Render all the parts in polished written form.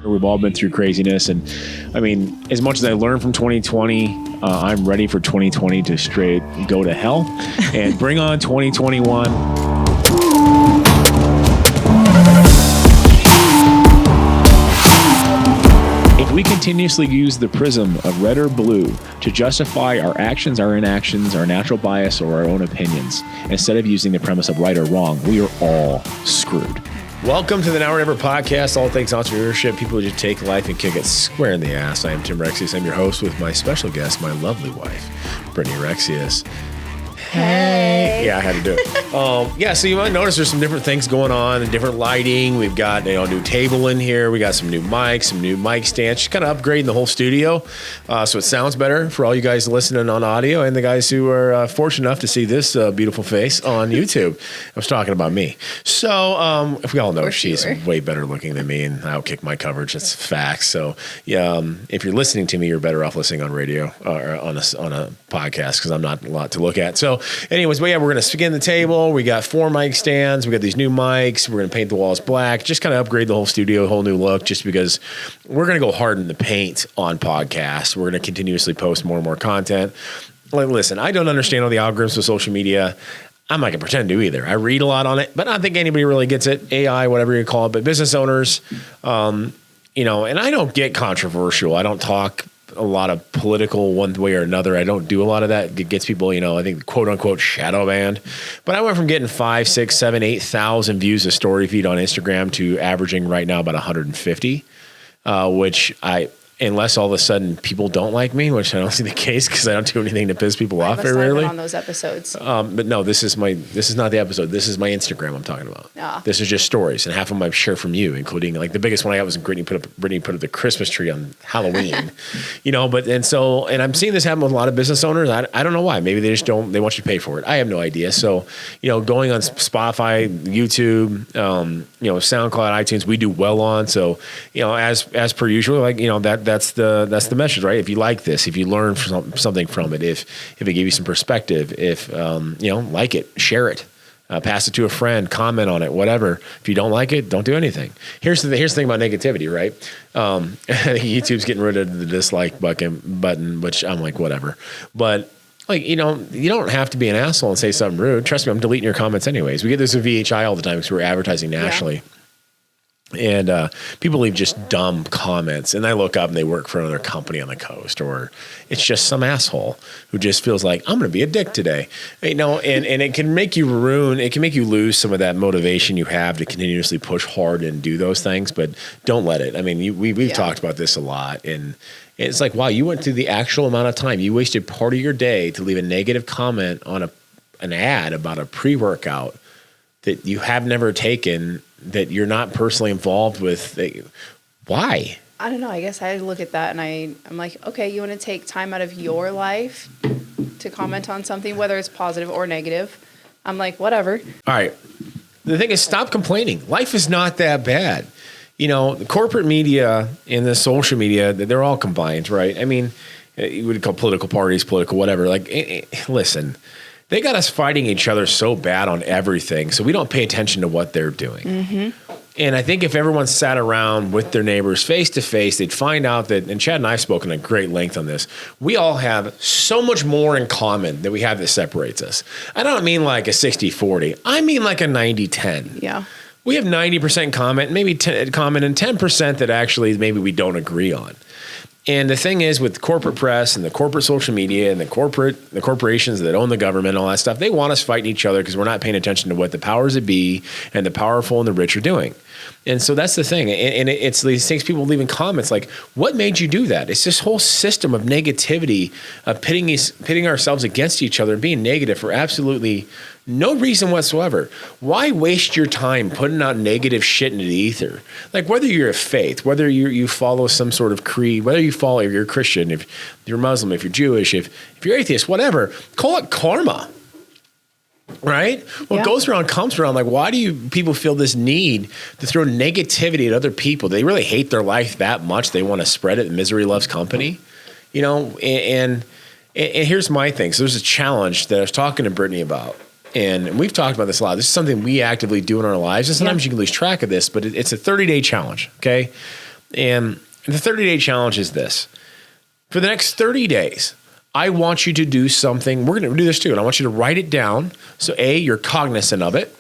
We've all been through craziness. And I mean, as much as I learned from 2020, I'm ready for 2020 to straight go to hell and bring on 2021. If we continuously use the prism of red or blue to justify our actions, our inactions, our natural bias, or our own opinions, instead of using the premise of right or wrong, we are all screwed. Welcome to the Now or Never podcast, all things entrepreneurship, people who just take life and kick it square in the ass. I am Tim Rexius. I'm your host with my special guest, my lovely wife, Brittany Rexius. Hey. Yeah, I had to do it. So you might notice there's some different things going on and different lighting. We've got a new table in here. We got some new mics, some new mic stands, just kind of upgrading the whole studio so it sounds better for all you guys listening on audio and the guys who are fortunate enough to see this beautiful face on YouTube. I was talking about me. So if we all know she's way better looking than me and I'll kick my coverage. That's facts. So yeah, if you're listening to me, you're better off listening on radio or on a podcast because I'm not a lot to look at. So anyways, but yeah, we're going to skin the table. We got 4 mic stands. We got these new mics. We're going to paint the walls black. Just kind of upgrade the whole studio, whole new look, just because we're going to go hard in the paint on podcasts. We're going to continuously post more and more content. Like, listen, I don't understand all the algorithms of social media. I'm not going to pretend to either. I read a lot on it, but I don't think anybody really gets it. AI, whatever you call it. But business owners, and I don't get controversial. I don't talk a lot of political one way or another. I don't do a lot of that. It gets people, I think quote unquote shadow banned. But I went from getting 5, 6, 7, 8,000 views a story feed on Instagram to averaging right now about 150, which unless all of a sudden people don't like me, which I don't see the case because I don't do anything to piss people off very rarely. On those episodes. But no, this is not the episode. This is my Instagram I'm talking about. Ah. This is just stories, and half of them I share from you, including like the biggest one I got was Brittany put up the Christmas tree on Halloween. And I'm seeing this happen with a lot of business owners. I don't know why. Maybe they just don't. They want you to pay for it. I have no idea. So going on Spotify, YouTube, SoundCloud, iTunes, we do well on. So as per usual, that's the message, right? If you like this, if you learn something from it, if it gave you some perspective, if like it, share it, pass it to a friend, comment on it, whatever. If you don't like it, don't do anything. Here's the thing about negativity, right? YouTube's getting rid of the dislike button, which I'm like, whatever. But you don't have to be an asshole and say something rude. Trust me, I'm deleting your comments anyways. We get this with VHI all the time because we're advertising nationally. Yeah. And people leave just dumb comments, and I look up and they work for another company on the coast, or it's just some asshole who just feels like I'm going to be a dick today, and it can make you lose some of that motivation you have to continuously push hard and do those things, but don't let it. I mean, we've talked about this a lot, and it's like, wow, you went through the actual amount of time. You wasted part of your day to leave a negative comment on an ad about a pre-workout that you have never taken, that you're not personally involved with. Why? I don't know. I guess I look at that and I'm like, okay, you want to take time out of your life to comment on something, whether it's positive or negative. I'm like, whatever. All right. The thing is, stop complaining. Life is not that bad. The corporate media and the social media, they're all combined, right? I mean, you would call political parties, political whatever. Listen, they got us fighting each other so bad on everything, so we don't pay attention to what they're doing. Mm-hmm. And I think if everyone sat around with their neighbors face to face, they'd find out that, and Chad and I have spoken at great length on this, we all have so much more in common that we have that separates us. I don't mean like a 60-40. I mean like a 90-10. Yeah. We have 90% common and 10% that actually maybe we don't agree on. And the thing is, with corporate press and the corporate social media and the corporations that own the government and all that stuff, they want us fighting each other because we're not paying attention to what the powers that be and the powerful and the rich are doing. And so that's the thing. And it's these things, people leaving comments like, what made you do that? It's this whole system of negativity, of pitting ourselves against each other and being negative for absolutely no reason whatsoever. Why waste your time putting out negative shit into the ether? Like, whether you're a faith, whether you follow some sort of creed, whether if you're a Christian, if you're Muslim, if you're Jewish, if you're atheist, whatever, call it karma. Right? What goes around comes around. Like, why do people feel this need to throw negativity at other people? They really hate their life that much. They want to spread it. Misery loves company, and here's my thing. So there's a challenge that I was talking to Brittany about, and we've talked about this a lot. This is something we actively do in our lives. And sometimes you can lose track of this, but it's a 30-day challenge. Okay. And the 30-day challenge is this. For the next 30 days, I want you to do something. We're going to do this too. And I want you to write it down. So you're cognizant of it.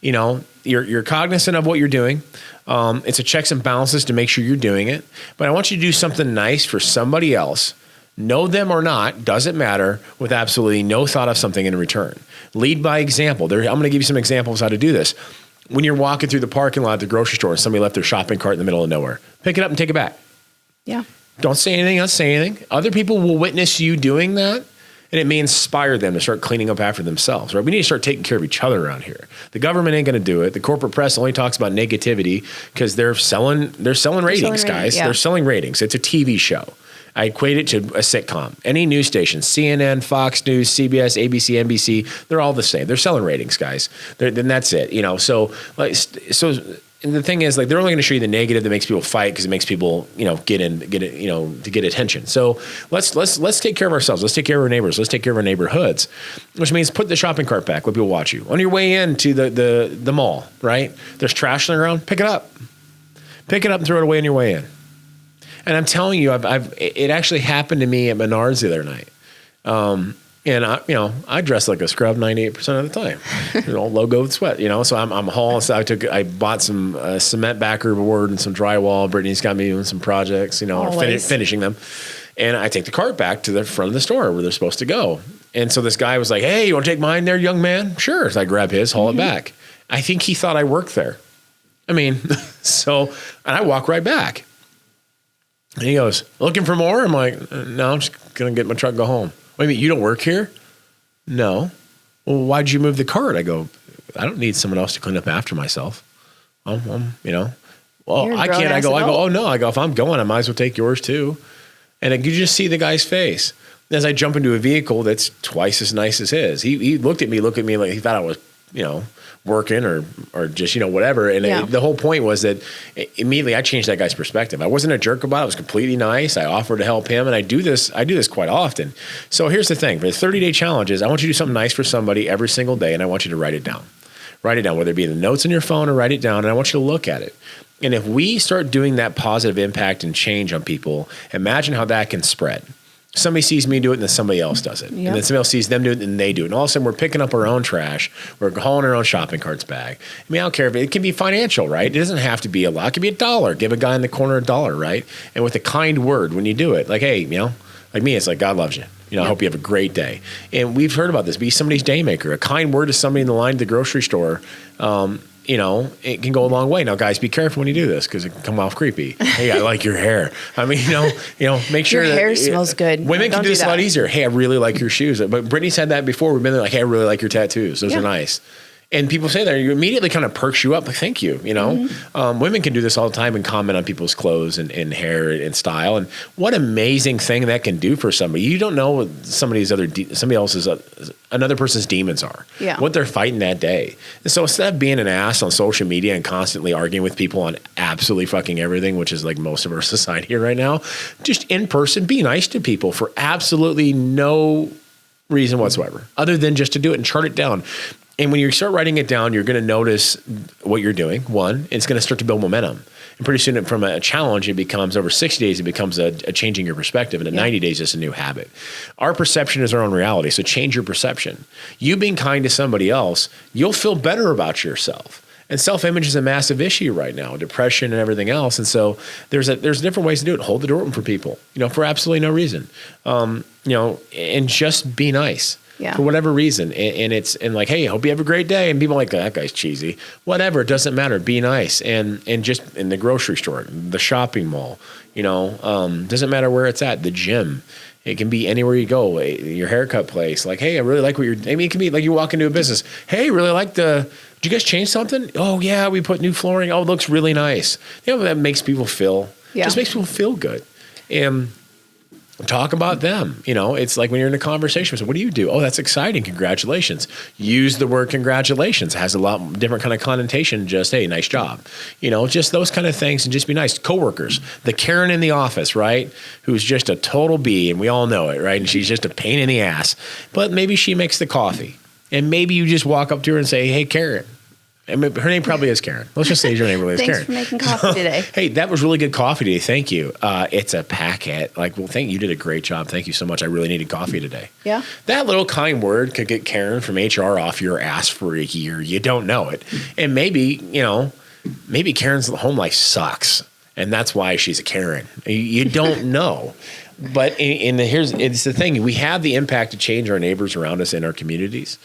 You're cognizant of what you're doing. It's a checks and balances to make sure you're doing it. But I want you to do something nice for somebody else. Know them or not, doesn't matter, with absolutely no thought of something in return. Lead by example. I'm going to give you some examples how to do this. When you're walking through the parking lot at the grocery store and somebody left their shopping cart in the middle of nowhere, pick it up and take it back. Yeah. Don't say anything, don't say anything. Other people will witness you doing that, and it may inspire them to start cleaning up after themselves, right? We need to start taking care of each other around here. The government ain't going to do it. The corporate press only talks about negativity because they're selling ratings, guys. Yeah. They're selling ratings. It's a TV show. I equate it to a sitcom. Any news station, CNN, Fox News, CBS, ABC, NBC, they're all the same. They're selling ratings, guys. Then that's it. And the thing is, they're only going to show you the negative that makes people fight because it makes people, get attention. So let's take care of ourselves. Let's take care of our neighbors. Let's take care of our neighborhoods, which means put the shopping cart back. Let people watch you on your way into the mall. Right? There's trash on the ground. Pick it up and throw it away on your way in. And I'm telling you, it actually happened to me at Menards the other night. And I dress like a scrub 98% of the time, logo with sweat, so I'm hauling. So I bought some cement backer board and some drywall. Brittany's got me doing some projects, finishing them. And I take the cart back to the front of the store where they're supposed to go. And so this guy was like, "Hey, you want to take mine there, young man?" Sure. So I grab his, haul it back. I think he thought I worked there. And I walk right back. And he goes, "Looking for more?" I'm like, "No, I'm just going to get my truck and go home." "Wait a minute, you don't work here?" "No." "Well, why'd you move the cart?" I go, "I don't need someone else to clean up after myself." Well, I can't. I go, "Oh, no." I go, "If I'm going, I might as well take yours too." And you just see the guy's face. As I jump into a vehicle that's twice as nice as his, he looked at me like he thought I was, working or just, whatever. And the whole point was that immediately I changed that guy's perspective. I wasn't a jerk about it. I was completely nice. I offered to help him. And I do this quite often. So here's the thing. For the 30-day challenges, I want you to do something nice for somebody every single day. And I want you to write it down. Write it down, whether it be the notes on your phone or write it down. And I want you to look at it. And if we start doing that positive impact and change on people, imagine how that can spread. Somebody sees me do it and then somebody else does it. Yep. And then somebody else sees them do it and they do it. And all of a sudden we're picking up our own trash. We're hauling our own shopping carts back. I don't care if it can be financial, right? It doesn't have to be a lot. It could be $1. Give a guy in the corner $1, right? And with a kind word when you do it, like, hey, like me, it's like, God loves you. I hope you have a great day. And we've heard about this. Be somebody's day maker. A kind word to somebody in the line at the grocery store. It can go a long way. Now, guys, be careful when you do this because it can come off creepy. "Hey, I like your hair." Make sure your hair smells good. Women can do this a lot easier. "Hey, I really like your shoes." But Brittany's had that before. We've been there like, "Hey, I really like your tattoos. Those are nice." And people say that, you immediately kind of perks you up. Like, thank you. Women can do this all the time and comment on people's clothes and hair and style. And what amazing thing that can do for somebody. You don't know what another person's demons are. Yeah. What they're fighting that day. And so instead of being an ass on social media and constantly arguing with people on absolutely fucking everything, which is like most of our society here right now, just in person, be nice to people for absolutely no reason whatsoever, other than just to do it and chart it down. And when you start writing it down, you're going to notice what you're doing. One, it's going to start to build momentum. And pretty soon from a challenge, it becomes over 60 days, it becomes a changing your perspective. And at 90 days, it's a new habit. Our perception is our own reality. So change your perception. You being kind to somebody else, you'll feel better about yourself. And self-image is a massive issue right now, depression and everything else. And so there's different ways to do it. Hold the door open for people, for absolutely no reason, and just be nice. Yeah. For whatever reason. And like, hey, I hope you have a great day. And people are like, that guy's cheesy. Whatever. It doesn't matter. Be nice. And just in the grocery store, the shopping mall, doesn't matter where it's at, the gym. It can be anywhere you go, your haircut place. Like, hey, I really like what you're, it can be like you walk into a business. Hey, really like did you guys change something? Oh yeah, we put new flooring. Oh, it looks really nice. That makes people just makes people feel good. And talk about them. It's like when you're in a conversation. So what do you do? Oh, that's exciting. Congratulations. Use the word congratulations. It has a lot different kind of connotation. Just, hey, nice job. Just those kind of things and just be nice. Coworkers, the Karen in the office, right? Who's just a total B and we all know it, right? And she's just a pain in the ass, but maybe she makes the coffee and maybe you just walk up to her and say, hey, Karen. I mean, her name probably is Karen. Let's just say her name really is Thanks Karen. for making coffee today. Hey, that was really good coffee today. Thank you. It's a packet. Like, well, thank you. You did a great job. Thank you so much. I really needed coffee today. Yeah. That little kind word could get Karen from HR off your ass for a year. You don't know it. And maybe Karen's home life sucks. And that's why she's a Karen. You don't know. But it's the thing. We have the impact to change our neighbors around us in our communities.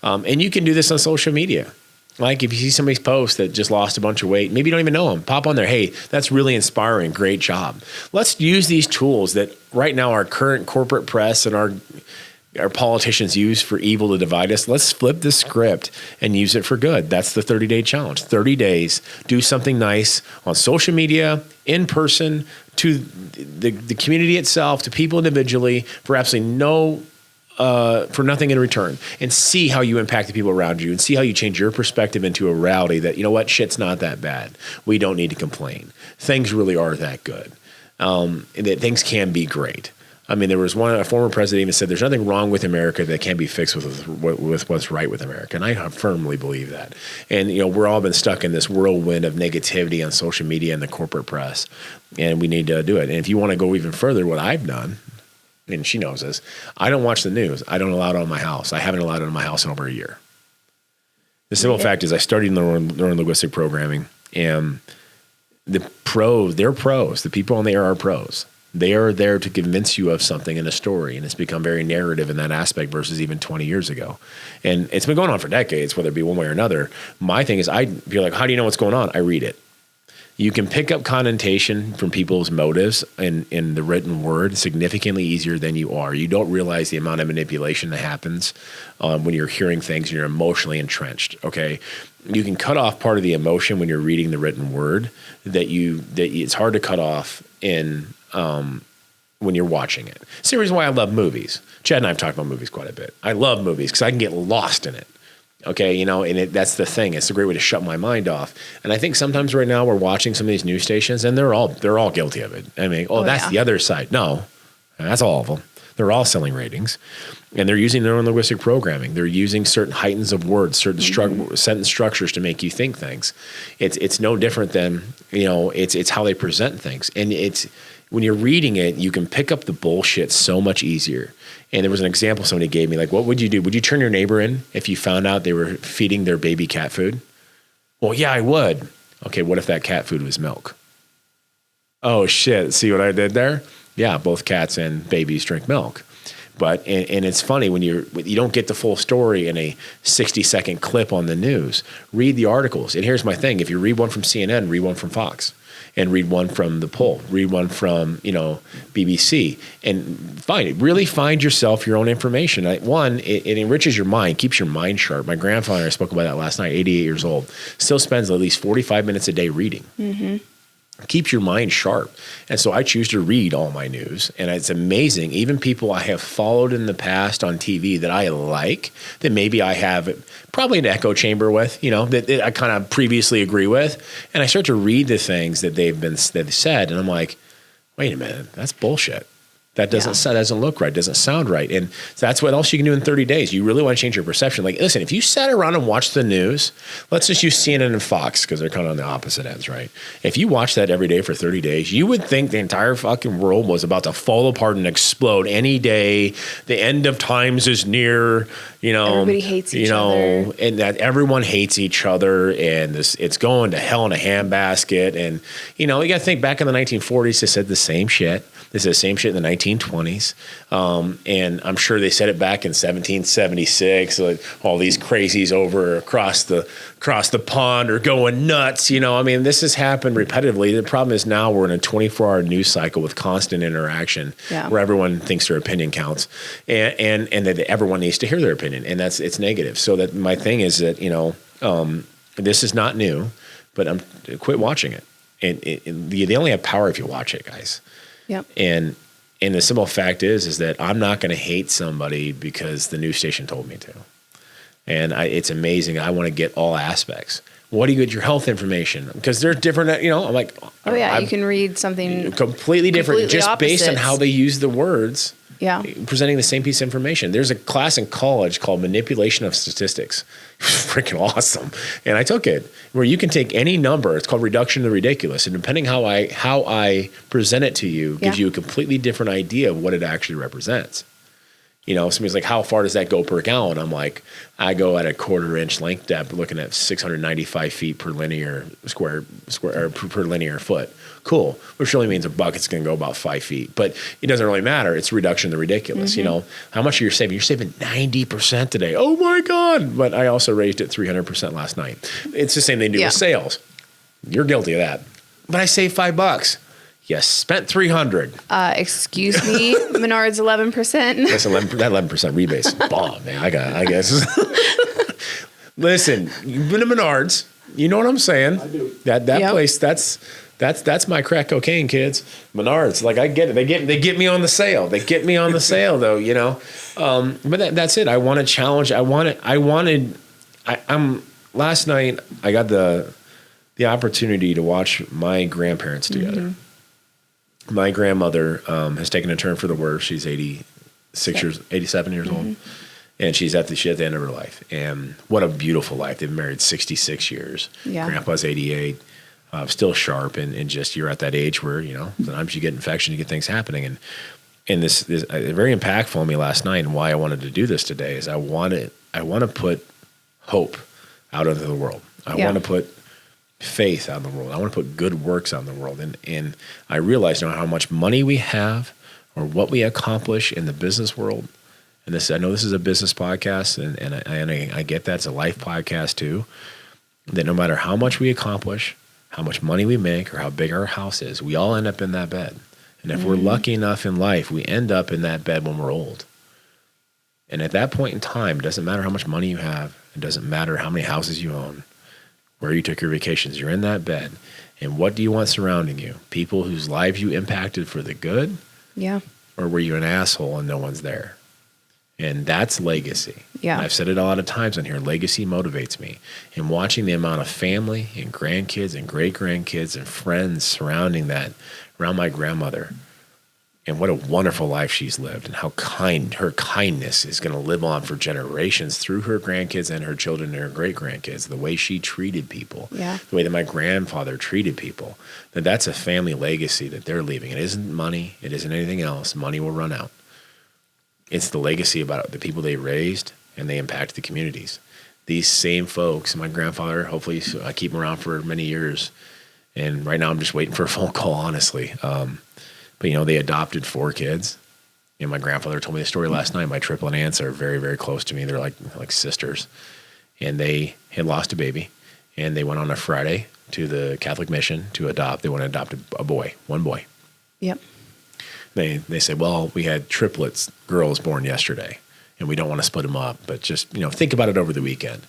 And you can do this on social media. Like if you see somebody's post that just lost a bunch of weight, maybe you don't even know them, pop on there. Hey, that's really inspiring. Great job. Let's use these tools that right now our current corporate press and our politicians use for evil to divide us. Let's flip the script and use it for good. That's the 30-day challenge. 30 days, do something nice on social media, in person, to the community itself, to people individually, for absolutely for nothing in return, and see how you impact the people around you and see how you change your perspective into a reality that, you know what, shit's not that bad. We don't need to complain. Things really are that good. That things can be great. I mean, there was a former president even said there's nothing wrong with America that can be fixed with what's right with America. And I firmly believe that. And, we're all been stuck in this whirlwind of negativity on social media and the corporate press, and we need to do it. And if you want to go even further, what I've done, and she knows this, I don't watch the news. I don't allow it on my house. I haven't allowed it on my house in over a year. The simple fact is I studied neurolinguistic programming, and they're pros. The people on the air are pros. They are there to convince you of something in a story, and it's become very narrative in that aspect versus even 20 years ago. And it's been going on for decades, whether it be one way or another. My thing is I'd be like, how do you know what's going on? I read it. You can pick up connotation from people's motives in the written word significantly easier than you are. You don't realize the amount of manipulation that happens when you're hearing things and you're emotionally entrenched, okay? You can cut off part of the emotion when you're reading the written word that it's hard to cut off when you're watching it. It's the reason why I love movies. Chad and I have talked about movies quite a bit. I love movies because I can get lost in it. Okay, that's the thing. It's a great way to shut my mind off. And I think sometimes right now we're watching some of these news stations, and they're all guilty of it. I mean, that's the other side. No, that's all of them. They're all selling ratings, and they're using neurolinguistic programming. They're using certain heightens of words, certain sentence structures to make you think things. It's no different than it's how they present things, and it's when you're reading it, you can pick up the bullshit so much easier. And there was an example somebody gave me, like, what would you do? Would you turn your neighbor in if you found out they were feeding their baby cat food? Well, yeah, I would. Okay, what if that cat food was milk? Oh, shit. See what I did there? Yeah, both cats and babies drink milk. But and it's funny when you don't get the full story in a 60-second clip on the news. Read the articles. And here's my thing. If you read one from CNN, read one from Fox. And read one from The Poll, read one from, BBC, and really find yourself your own information. It enriches your mind, keeps your mind sharp. My grandfather, I spoke about that last night, 88 years old, still spends at least 45 minutes a day reading. Mm-hmm. Keeps your mind sharp. And so I choose to read all my news. And it's amazing. Even people I have followed in the past on TV that I like, that maybe I have probably an echo chamber with, that I kind of previously agree with. And I start to read the things that they've said. And I'm like, wait a minute, that's bullshit. That doesn't look right, doesn't sound right. And that's what else you can do in 30 days. You really want to change your perception. Like, listen, if you sat around and watched the news, let's just use CNN and Fox because they're kind of on the opposite ends, right? If you watch that every day for 30 days, you would think the entire fucking world was about to fall apart and explode any day. The end of times is near, Everybody hates each other. And that everyone hates each other, and it's going to hell in a handbasket. And, you got to think back in the 1940s, they said the same shit. They said the same shit in the 1920s. And I'm sure they said it back in 1776, like all these crazies across the pond are going nuts. This has happened repetitively. The problem is now we're in a 24-hour news cycle with constant interaction where everyone thinks their opinion counts and that everyone needs to hear their opinion. And it's negative. So that my thing is that, this is not new, but quit watching it. And they only have power if you watch it, guys. Yep. And the simple fact is that I'm not going to hate somebody because the news station told me to. And it's amazing. I want to get all aspects. What do you get your health information? Because they're different, I'm like, you can read something completely different just opposite. based on how they use the words. Yeah. Presenting the same piece of information. There's a class in college called Manipulation of Statistics. Freaking awesome. And I took it, where you can take any number. It's called Reduction to the Ridiculous. And depending how I present it to you gives you a completely different idea of what it actually represents. You know, somebody's like, how far does that go per gallon? I'm like, I go at a 1/4 inch length depth, looking at 695 feet per linear square or per linear foot. Cool. Which really means a bucket's going to go about 5 feet, but it doesn't really matter. It's reduction to the ridiculous. You know, how much are you saving? You're saving 90% today. Oh my God. But I also raised it 300% last night. It's the same thing to do with sales. You're guilty of that. But I saved $5. Yes, spent 300. Excuse me, Menards 11%. That's 11%. That 11% rebate's bomb, man. I guess. Listen, you've been to Menards. You know what I'm saying? I do. That place. That's my crack cocaine, kids. Menards. Like, I get it. They get me on the sale. They get me on the sale, though. You know. But that's it. I want to challenge. Last night I got the opportunity to watch my grandparents together. My grandmother has taken a turn for the worse. She's 87 years old, and she's at the end of her life. And what a beautiful life! They've been married 66 years. Yeah. Grandpa's 88, still sharp, and just you're at that age where sometimes you get infection, you get things happening, and this very impactful on me last night. And why I wanted to do this today is I want to put hope out into the world. I want to put faith out in the world. I want to put good works out in the world. And I realize now how much money we have or what we accomplish in the business world. And I know this is a business podcast, and I get that. It's a life podcast too. That no matter how much we accomplish, how much money we make, or how big our house is, we all end up in that bed. And if we're lucky enough in life, we end up in that bed when we're old. And at that point in time, it doesn't matter how much money you have. It doesn't matter how many houses you own, where you took your vacations. You're in that bed. And what do you want surrounding you? People whose lives you impacted for the good? Yeah. Or were you an asshole and no one's there? And that's legacy. Yeah. I've said it a lot of times on here. Legacy motivates me. And watching the amount of family and grandkids and great-grandkids and friends surrounding that, around my grandmother, and what a wonderful life she's lived, and how her kindness is going to live on for generations through her grandkids and her children and her great-grandkids, the way she treated people, the way that my grandfather treated people, that's a family legacy that they're leaving. It isn't money. It isn't anything else. Money will run out. It's the legacy about the people they raised, and they impact the communities. These same folks, my grandfather, hopefully I keep him around for many years, and right now I'm just waiting for a phone call, honestly. But, they adopted 4 kids. And my grandfather told me the story last night. My triplet aunts are very, very close to me. They're like sisters. And they had lost a baby. And they went on a Friday to the Catholic mission to adopt. They want to adopt one boy. Yep. They said, well, we had triplets, girls born yesterday, and we don't want to split them up. But just, think about it over the weekend.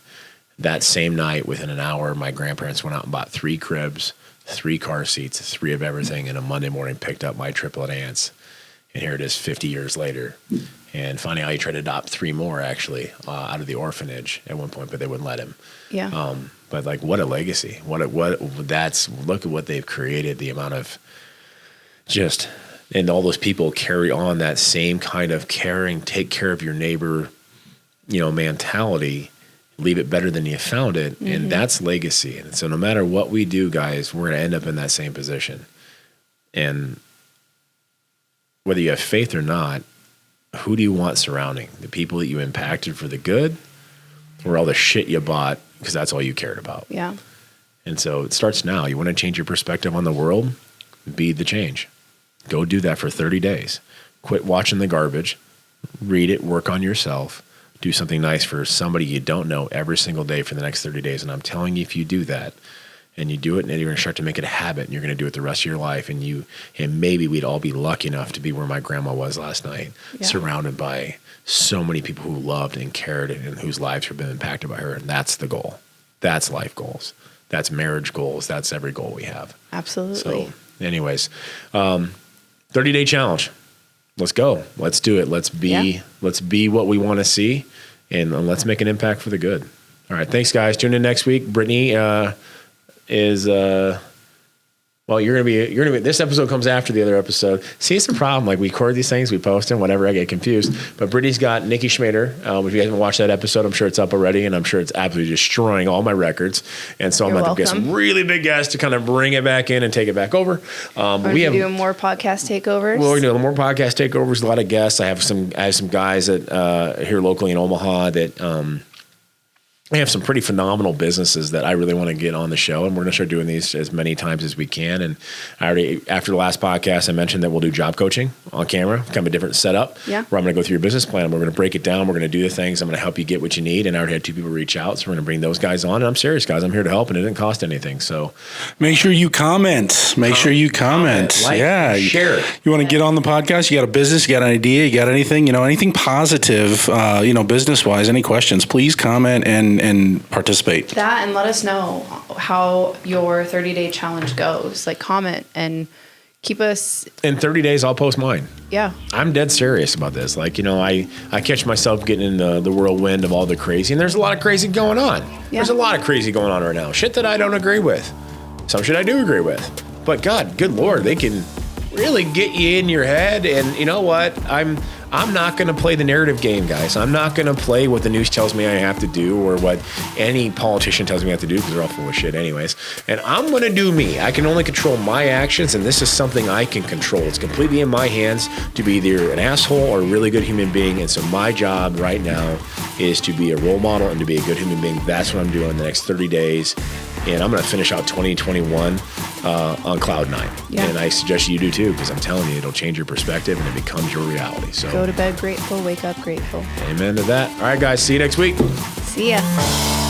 That same night, within an hour, my grandparents went out and bought 3 cribs, 3 car seats, 3 of everything, and a Monday morning picked up my triplet aunts. And here it is 50 years later. And finally, I tried to adopt 3 more, actually, out of the orphanage at one point, but they wouldn't let him. Yeah. But what a legacy. Look at what they've created, the amount of and all those people carry on that same kind of caring, take care of your neighbor, mentality. Leave it better than you found it. And that's legacy. And so no matter what we do, guys, we're going to end up in that same position. And whether you have faith or not, who do you want surrounding? The people that you impacted for the good, or all the shit you bought because that's all you cared about? Yeah. And so it starts now. You want to change your perspective on the world? Be the change. Go do that for 30 days. Quit watching the garbage. Read it. Work on yourself. Do something nice for somebody you don't know every single day for the next 30 days. And I'm telling you, if you do that and you do it, and you're going to start to make it a habit, and you're going to do it the rest of your life. And maybe we'd all be lucky enough to be where my grandma was last night, surrounded by so many people who loved and cared and whose lives have been impacted by her. And that's the goal. That's life goals. That's marriage goals. That's every goal we have. Absolutely. So anyways, 30-day challenge. Let's go. Let's do it. Let's be what we want to see, and let's make an impact for the good. All right. Thanks, guys. Tune in next week. Brittany is Well, you're gonna be. This episode comes after the other episode. See, it's a problem. Like we record these things, we post them, whatever. I get confused. But Brittany's got Nikki Schmader. If you guys haven't watched that episode, I'm sure it's up already, and I'm sure it's absolutely destroying all my records. And so I'm about to get some really big guests to kind of bring it back in and take it back over. We have doing more podcast takeovers. Well, we're doing more podcast takeovers. A lot of guests. I have some guys that here locally in Omaha that. We have some pretty phenomenal businesses that I really want to get on the show, and we're going to start doing these as many times as we can. And I already, after the last podcast, I mentioned that we'll do job coaching on camera, kind of a different setup. Yeah. Where I'm going to go through your business plan. We're going to break it down. We're going to do the things. I'm going to help you get what you need. And I already had 2 people reach out, so we're going to bring those guys on. And I'm serious, guys. I'm here to help, and it didn't cost anything. So make sure you comment. Make sure you comment. Like, share it. You want to get on the podcast? You got a business? You got an idea? You got anything? Anything positive? Business wise, any questions? Please comment and participate. That, and let us know how your 30-day challenge goes. Like, comment and keep us. In 30 days, I'll post mine. Yeah. I'm dead serious about this. Like, I catch myself getting in the whirlwind of all the crazy, and there's a lot of crazy going on. Yeah. There's a lot of crazy going on right now. Shit that I don't agree with. Some shit I do agree with. But God, good Lord, they can really get you in your head. And you know what? I'm not going to play the narrative game, guys. I'm not going to play what the news tells me I have to do or what any politician tells me I have to do, because they're all full of shit anyways. And I'm going to do me. I can only control my actions, and this is something I can control. It's completely in my hands to be either an asshole or a really good human being. And so my job right now is to be a role model and to be a good human being. That's what I'm doing in the next 30 days. And I'm going to finish out 2021 on cloud 9. Yeah. And I suggest you do too, because I'm telling you, it'll change your perspective and it becomes your reality. So go to bed grateful, wake up grateful. Amen to that. All right, guys. See you next week. See ya.